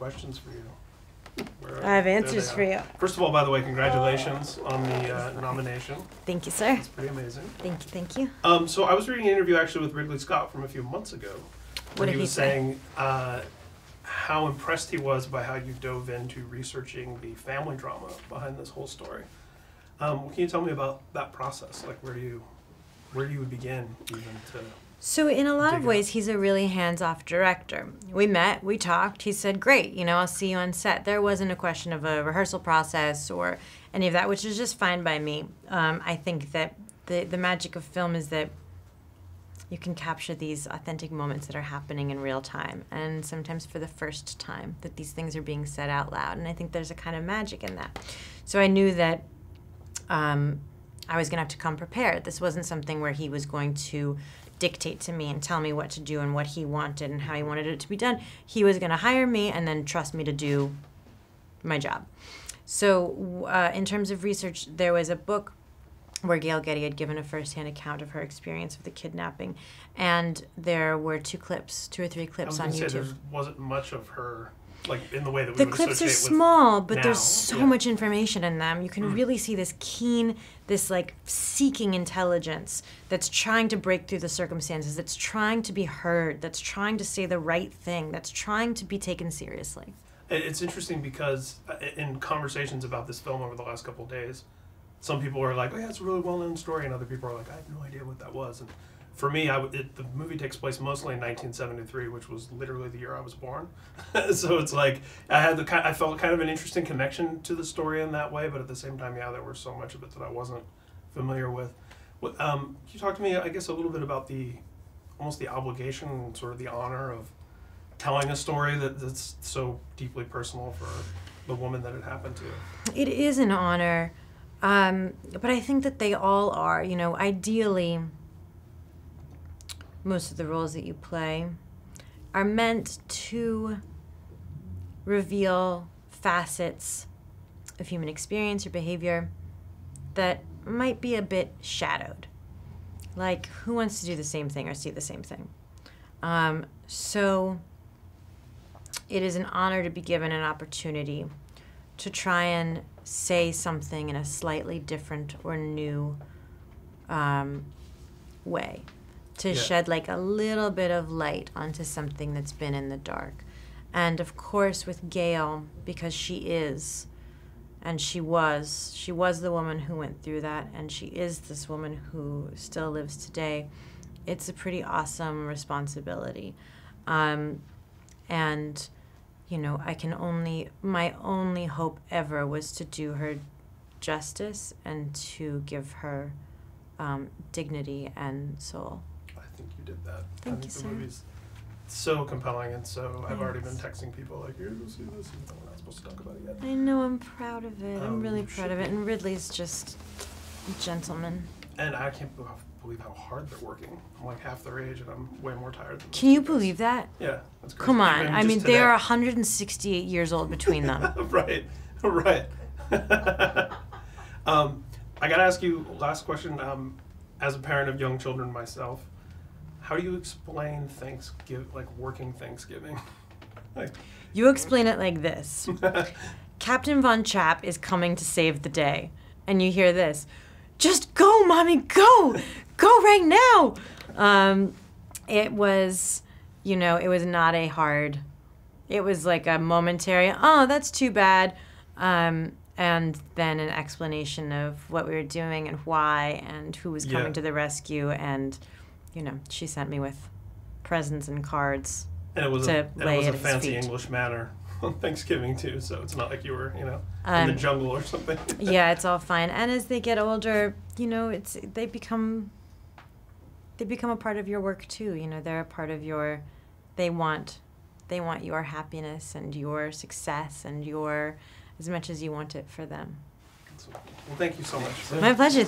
questions for you. I have answers for you. First of all, by the way, congratulations on the nomination. Thank you, sir. It's pretty amazing. Thank you, thank you. So I was reading an interview actually with Ridley Scott from a few months ago. What did he was he say? saying how impressed he was by how you dove into researching the family drama behind this whole story. Can you tell me about that process? Like, where do you begin even to... So in a lot of ways, he's a really hands-off director. We met, we talked, he said, great, you know, I'll see you on set. There wasn't a question of a rehearsal process or any of that, which is just fine by me. I think that the magic of film is that you can capture these authentic moments that are happening in real time, and sometimes for the first time that these things are being said out loud, and I think there's a kind of magic in that. So I knew that I was gonna have to come prepared. This wasn't something where he was going to dictate to me and tell me what to do and what he wanted and how he wanted it to be done. He was going to hire me and then trust me to do my job. So in terms of research, there was a book where Gail Getty had given a first-hand account of her experience of the kidnapping, and there were 2 or 3 clips on YouTube. There wasn't much of her, like, in the way that we the would clips are associate small, but now. there's so much information in them. You can really see this keen, this like seeking intelligence that's trying to break through the circumstances, that's trying to be heard, that's trying to say the right thing, that's trying to be taken seriously. It's interesting because in conversations about this film over the last couple of days, some people are like, oh yeah, it's a really well-known story, and other people are like, I have no idea what that was. And for me, the movie takes place mostly in 1973, which was literally the year I was born. So it's like I felt kind of an interesting connection to the story in that way, but at the same time, yeah, there was so much of it that I wasn't familiar with. Can you talk to me, I guess, a little bit about almost the obligation and sort of the honor of telling a story that's so deeply personal for the woman that it happened to? It is an honor, but I think that they all are. You know, ideally, most of the roles that you play are meant to reveal facets of human experience or behavior that might be a bit shadowed. Like, who wants to do the same thing or see the same thing? So it is an honor to be given an opportunity to try and say something in a slightly different or new way. To shed like a little bit of light onto something that's been in the dark. And of course with Gail, because she is, and she was the woman who went through that, and she is this woman who still lives today, it's a pretty awesome responsibility. And, you know, my only hope ever was to do her justice and to give her dignity and soul. I think you did that. Thank you, sir. The movie's so compelling, and so I've already been texting people like, here, go see this, and we're not supposed to talk about it yet. I know, I'm proud of it. I'm really proud of it. And Ridley's just a gentleman. And I can't believe how hard they're working. I'm like half their age, and I'm way more tired than Can you believe that? Yeah, that's crazy. Come on. Even I mean, today. they're 168 years old between them. Right. I gotta ask you last question. As a parent of young children myself, how do you explain Thanksgiving, like working Thanksgiving? Like, You explain it like this. Captain Von Trapp is coming to save the day. And you hear this. Just go, Mommy, go! Go right now! It was, you know, it was not a hard, it was like a momentary, oh, that's too bad. And then an explanation of what we were doing and why and who was coming to the rescue. And, you know, she sent me with presents and cards and it was to lay at his fancy feet. English manner on Thanksgiving too, so it's not like you were, you know, in the jungle or something. Yeah, it's all fine. And as they get older, you know, they become a part of your work too. You know, they're a part of your. They want your happiness and your success and your, as much as you want it for them. Well, thank you so much. My pleasure.